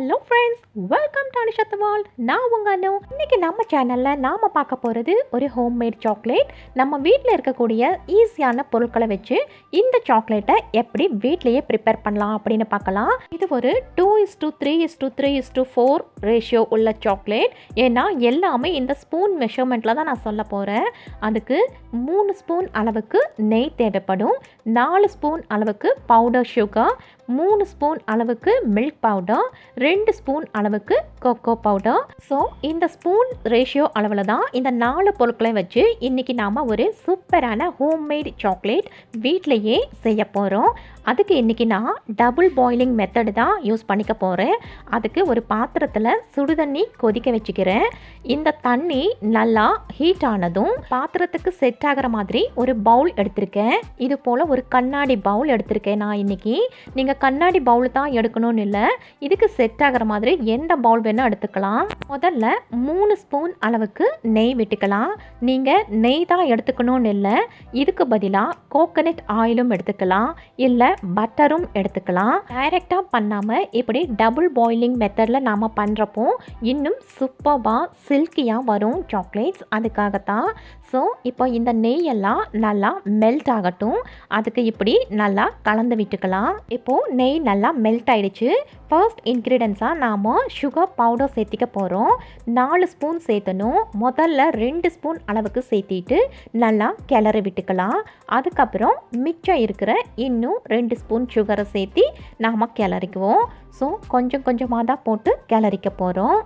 Hello friends, welcome to Anisha world. நான் உங்கள் அனு. இன்றைக்கி நம்ம சேனலில் நாம் பார்க்க போகிறது ஒரு ஹோம்மேட் சாக்லேட். நம்ம வீட்டில் இருக்கக்கூடிய ஈஸியான பொருட்களை வச்சு இந்த சாக்லேட்டை எப்படி வீட்லேயே ப்ரிப்பேர் பண்ணலாம் அப்படின்னு பார்க்கலாம். இது ஒரு 2:3:3:4 ரேஷியோ உள்ள சாக்லேட். ஏன்னா எல்லாமே இந்த ஸ்பூன் மெஷர்மெண்ட்டில் தான் நான் சொல்ல போகிறேன். அதுக்கு 3 ஸ்பூன் அளவுக்கு நெய் தேவைப்படும், 4 ஸ்பூன் அளவுக்கு பவுடர் சுகர், 3 ஸ்பூன் அளவுக்கு மில்க் பவுடர், 2 ஸ்பூன் அளவுக்கு கொக்கோ பவுடர். ஸோ இந்த ஸ்பூன் ரேஷியோ அளவில் தான் இந்த 4 பொருட்களை வச்சு இன்றைக்கி நாம் ஒரு சூப்பரான ஹோம்மேட் சாக்லேட் வீட்டிலையே செய்ய போகிறோம். அதுக்கு இன்றைக்கி நான் டபுள் பாயிலிங் மெத்தடு தான் யூஸ் பண்ணிக்க போகிறேன். அதுக்கு ஒரு பாத்திரத்தில் சுடுதண்ணி கொதிக்க வச்சுக்கிறேன். இந்த தண்ணி நல்லா ஹீட் ஆனதும் பாத்திரத்துக்கு செட் ஆகிற மாதிரி ஒரு பவுல் எடுத்திருக்கேன். இது போல் ஒரு கண்ணாடி பவுல் எடுத்திருக்கேன் நான் இன்றைக்கி. நீங்கள் கண்ணாடி பவுல் தான் எடுக்கணும்னு இல்லை, இதுக்கு செட் ஆகிற மாதிரி எந்த பவுல் வேணால் எடுத்துக்கலாம். முதல்ல 3 ஸ்பூன் அளவுக்கு நெய் விட்டுக்கலாம். நீங்கள் நெய் தான் எடுத்துக்கணும்னு இல்லை, இதுக்கு பதிலாக கோகனட் ஆயிலும் எடுத்துக்கலாம், இல்லை பட்டரும் எடுத்துக்கலாம். டைரெக்டாக பண்ணாமல் இப்படி டபுள் பாயிலிங் மெத்தடில் நாம் பண்ணுறப்போ இன்னும் சூப்பராக சில்கியாக வரும் சாக்லேட்ஸ். அதுக்காகத்தான். ஸோ இப்போ இந்த நெய்யெல்லாம் நல்லா மெல்ட் ஆகட்டும். அதுக்கு இப்படி நல்லா கலந்து விட்டுக்கலாம். இப்போது நெய் நல்லா மெல்ட் ஆகிடுச்சு. ஃபர்ஸ்ட் இன்க்ரீடியன்ஸாக நாம் சுகர் பவுடர் சேர்த்திக்க போகிறோம். 4 ஸ்பூன் சேர்த்தணும். முதல்ல 2 ஸ்பூன் அளவுக்கு சேர்த்திட்டு நல்லா கிளறி விட்டுக்கலாம். அதுக்கப்புறம் மிச்சம் இருக்கிற இன்னும் 2 ஸ்பூன் சுகரை சேர்த்தி நாம் கிளறிக்குவோம். ஸோ கொஞ்சம் கொஞ்சமாக தான் போட்டு கிளறிக்க போகிறோம்.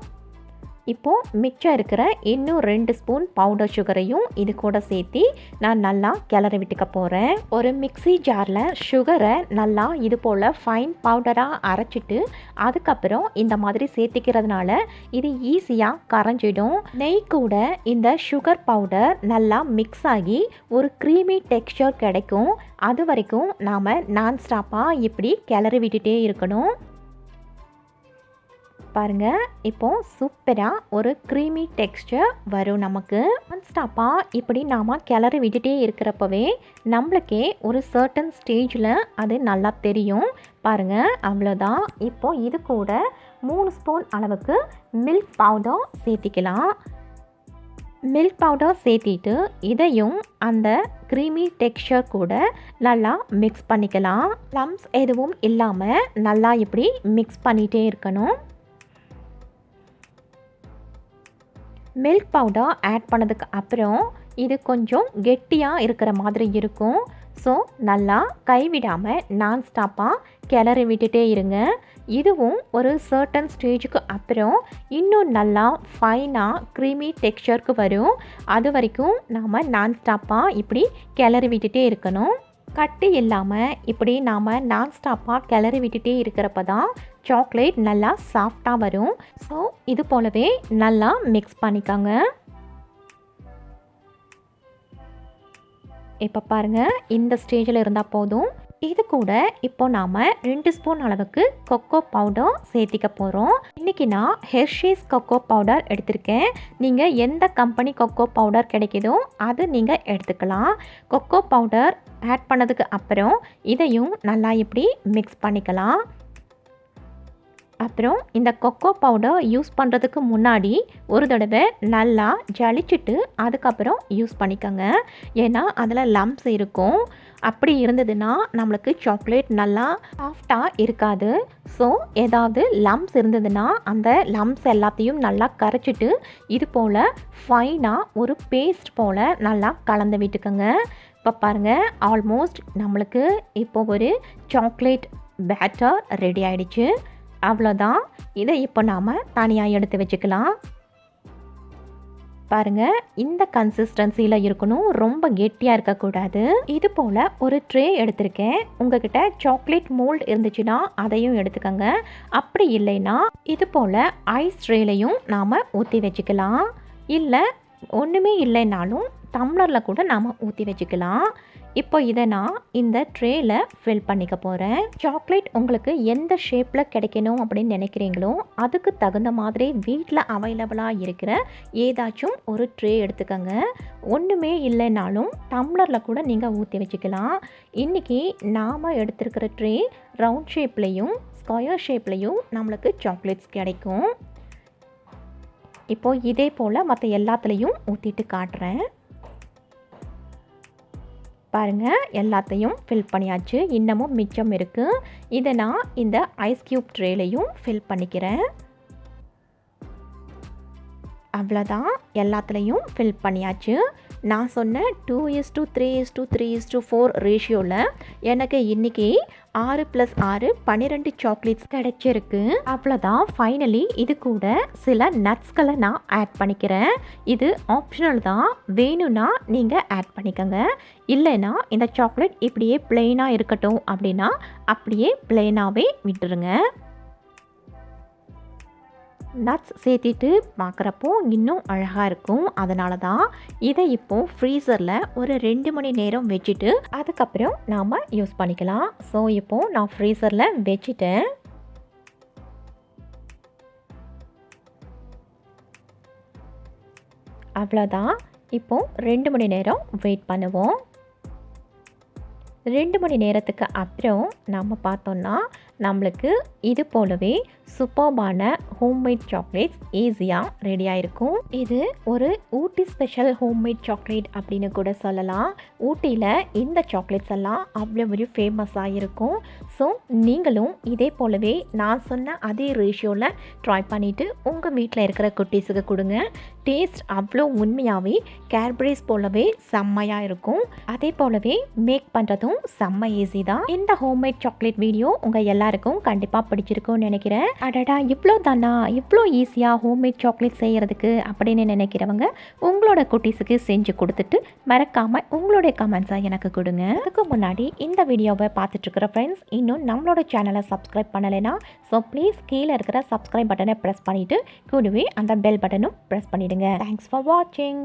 இப்போது மிச்சம் இருக்கிற இன்னும் 2 ஸ்பூன் பவுடர் சுகரையும் இது கூட சேர்த்தி நான் நல்லா கிளறி விட்டுக்க போகிறேன். ஒரு மிக்ஸி ஜாரில் சுகரை நல்லா இது போல் ஃபைன் பவுடராக அரைச்சிட்டு அதுக்கப்புறம் இந்த மாதிரி சேர்த்திக்கிறதுனால இது ஈஸியாக கரைஞ்சிடும். நெய் கூட இந்த சுகர் பவுடர் நல்லா மிக்ஸ் ஆகி ஒரு க்ரீமி டெக்ஸ்சர் கிடைக்கும். அது வரைக்கும் நாம் நான்ஸ்டாப்பாக இப்படி கிளறி விட்டுட்டே இருக்கணும். பாருங்கள், இப்போது சூப்பராக ஒரு க்ரீமி டெக்ஸ்சர் வரும் நமக்கு. நான்ஸ்டாப்பாக இப்படி நாம் கிளறி விட்டுட்டே இருக்கிறப்பவே நம்மளுக்கே ஒரு சர்டன் ஸ்டேஜில் அது நல்லா தெரியும். பாருங்கள், அவ்வளோதான். இப்போது இது கூட 3 ஸ்பூன் அளவுக்கு மில்க் பவுடர் சேர்த்திக்கலாம். மில்க் பவுடர் சேர்த்திட்டு இதையும் அந்த க்ரீமி டெக்ஸ்சர் கூட நல்லா மிக்ஸ் பண்ணிக்கலாம். லம்ப்ஸ் எதுவும் இல்லாமல் நல்லா இப்படி மிக்ஸ் பண்ணிகிட்டே இருக்கணும். மில்க் பவுடர் ஆட் பண்ணதுக்கு அப்புறம் இது கொஞ்சம் கெட்டியாக இருக்கிற மாதிரி இருக்கும். ஸோ நல்லா கைவிடாமல் நான்ஸ்டாப்பாக கிளறி விட்டுட்டே இருங்க. இதுவும் ஒரு சர்டன் ஸ்டேஜுக்கு அப்புறம் இன்னும் நல்லா ஃபைனாக க்ரீமி டெக்ஸ்சருக்கு வரும். அது வரைக்கும் நாம் நான்ஸ்டாப்பாக இப்படி கிளறி விட்டுட்டே இருக்கணும். கட்டி இல்லாமல் இப்படி நாம் நான்ஸ்டாப்பாக கிளறி விட்டுட்டே இருக்கிறப்ப தான் சாக்லேட் நல்லா சாஃப்டாக வரும். ஸோ இது போலவே நல்லா மிக்ஸ் பண்ணிக்கோங்க. இப்போ பாருங்கள், இந்த ஸ்டேஜில் இருந்தால் போதும். இது கூட இப்போ நாம் 2 ஸ்பூன் அளவுக்கு கொக்கோ பவுடர் சேர்த்திக்க போகிறோம். இன்றைக்கி நான் ஹெர்ஷீஸ் கொக்கோ பவுடர் எடுத்திருக்கேன். நீங்கள் எந்த கம்பெனி கொக்கோ பவுடர் கிடைக்குதோ அது நீங்கள் எடுத்துக்கலாம். கொக்கோ பவுடர் ஆட் பண்ணதுக்கு அப்புறம் இதையும் நல்லா இப்படி மிக்ஸ் பண்ணிக்கலாம். அப்புறம் இந்த கொக்கோ பவுடர் யூஸ் பண்ணுறதுக்கு முன்னாடி ஒரு தடவை நல்லா ஜலிச்சுட்டு அதுக்கப்புறம் யூஸ் பண்ணிக்கோங்க. ஏன்னா அதில் லம்ப்ஸ் இருக்கும். அப்படி இருந்ததுன்னா நம்மளுக்கு சாக்லேட் நல்லா சாஃப்டாக இருக்காது. ஸோ ஏதாவது லம்ப்ஸ் இருந்ததுன்னா அந்த லம்ப்ஸ் எல்லாத்தையும் நல்லா கரைச்சிட்டு இது போல் ஃபைனாக ஒரு பேஸ்ட் போல் நல்லா கலந்து விட்டுக்கோங்க. இப்போ பாருங்கள், ஆல்மோஸ்ட் நம்மளுக்கு இப்போ ஒரு சாக்லேட் பேட்டர் ரெடி ஆகிடுச்சு. அவ்வளோதான். இதை இப்போ நாம் தனியாக எடுத்து வச்சுக்கலாம். பாருங்கள், இந்த கன்சிஸ்டன்சியில் இருக்கணும், ரொம்ப கெட்டியாக இருக்கக்கூடாது. இது போல் ஒரு ட்ரே எடுத்திருக்கேன். உங்ககிட்ட சாக்லேட் மோல்டு இருந்துச்சுன்னா அதையும் எடுத்துக்கோங்க. அப்படி இல்லைன்னா இது போல் ஐஸ் ட்ரேலையும் நாம் ஊற்றி வச்சுக்கலாம். இல்லை ஒன்றுமே இல்லைனாலும் டம்ளரில் கூட நாம் ஊற்றி வச்சுக்கலாம். இப்போ இதை நான் இந்த ட்ரேயில் ஃபில் பண்ணிக்க போகிறேன். சாக்லேட் உங்களுக்கு எந்த ஷேப்பில் கிடைக்கணும் அப்படின்னு நினைக்கிறீங்களோ அதுக்கு தகுந்த மாதிரி வீட்டில் அவைலபிளாக இருக்கிற ஏதாச்சும் ஒரு ட்ரே எடுத்துக்கோங்க. ஒன்றுமே இல்லைனாலும் டம்ளரில் கூட நீங்கள் ஊற்றி வச்சுக்கலாம். இன்றைக்கி நாம் எடுத்துருக்கிற ட்ரே ரவுண்ட் ஷேப்லேயும் ஸ்கொயர் ஷேப்லேயும் நம்மளுக்கு சாக்லேட்ஸ் கிடைக்கும். இப்போது இதே போல் மற்ற எல்லாத்துலேயும் ஊற்றிட்டு காட்டுறேன். பாருங்கள், எல்லாத்தையும் ஃபில் பண்ணியாச்சு. இன்னமும் மிச்சம் இருக்குது. இதை நான் இந்த ஐஸ் க்யூப் ட்ரேலையும் ஃபில் பண்ணிக்கிறேன். அவ்வளோதான், எல்லாத்துலேயும் ஃபில் பண்ணியாச்சு. நான் சொன்ன 2:3:3:4 ரேஷியோவில் எனக்கு இன்றைக்கி 6+6 12 சாக்லேட்ஸ் கிடச்சிருக்கு. அவ்வளோதான். ஃபைனலி இது கூட சில நட்ஸ்களை நான் ஆட் பண்ணிக்கிறேன். இது ஆப்ஷனல் தான், வேணும்னா நீங்கள் ஆட் பண்ணிக்கோங்க. இல்லைன்னா இந்த சாக்லேட் இப்படியே பிளெயினாக இருக்கட்டும் அப்படின்னா அப்படியே பிளெயினாகவே விட்டுருங்க. நட்ஸ் சேர்த்திட்டு பார்க்குறப்போ இன்னும் அழகாக இருக்கும். அதனால தான் இதை இப்போது ஃப்ரீசரில் ஒரு 2 மணி நேரம் வச்சுட்டு அதுக்கப்புறம் நாம் யூஸ் பண்ணிக்கலாம். ஸோ இப்போது நான் ஃப்ரீசரில் வச்சுட்டேன். அவ்வளோதான். இப்போது 2 மணி நேரம் வெயிட் பண்ணுவோம். 2 மணி நேரத்துக்கு அப்புறம் நம்ம பார்த்தோன்னா நம்மளுக்கு இது போலவே சூப்பர்பான ஹோம்மேட் சாக்லேட்ஸ் ஈஸியாக ரெடியாக இருக்கும். இது ஒரு ஊட்டி ஸ்பெஷல் ஹோம்மேட் சாக்லேட் அப்படின்னு கூட சொல்லலாம். ஊட்டியில் இந்த சாக்லேட்ஸ் எல்லாம் அவ்வளோ ஒரு ஃபேமஸாக இருக்கும். ஸோ நீங்களும் இதே போலவே நான் சொன்ன அதே ரேஷியோவில் ட்ரை பண்ணிவிட்டு உங்கள் வீட்டில் இருக்கிற குட்டீஸுக்கு கொடுங்க. டேஸ்ட் அவ்வளோ உண்மையாகவே கேட்பரிஸ் போலவே செம்மையாக இருக்கும். அதே போலவே மேக் பண்ணுறதும் செம்ம ஈஸி தான். இந்த ஹோம்மேட் சாக்லேட் வீடியோ உங்கள் எல்லாருக்கும் கண்டிப்பாக பிடிச்சிருக்கும்னு நினைக்கிறேன். அடடா, இவ்வளோ தானா, இவ்வளோ ஈஸியாக ஹோம்மேட் சாக்லேட் செய்கிறதுக்கு அப்படின்னு நினைக்கிறவங்க உங்களோட குட்டீஸுக்கு செஞ்சு கொடுத்துட்டு மறக்காமல் உங்களுடைய கமெண்ட்ஸை எனக்கு கொடுங்க. அதுக்கு முன்னாடி இந்த வீடியோவை பார்த்துட்ருக்கிற ஃப்ரெண்ட்ஸ் இன்னும் நம்மளோட சேனலை சப்ஸ்கிரைப் பண்ணலைன்னா ஸோ ப்ளீஸ் கீழே இருக்கிற சப்ஸ்கிரைப் பட்டனை ப்ரெஸ் பண்ணிவிட்டு கூடவே அந்த பெல் பட்டனும் ப்ரெஸ் பண்ணிவிடுங்க. தேங்க்ஸ் ஃபார் வாட்சிங்.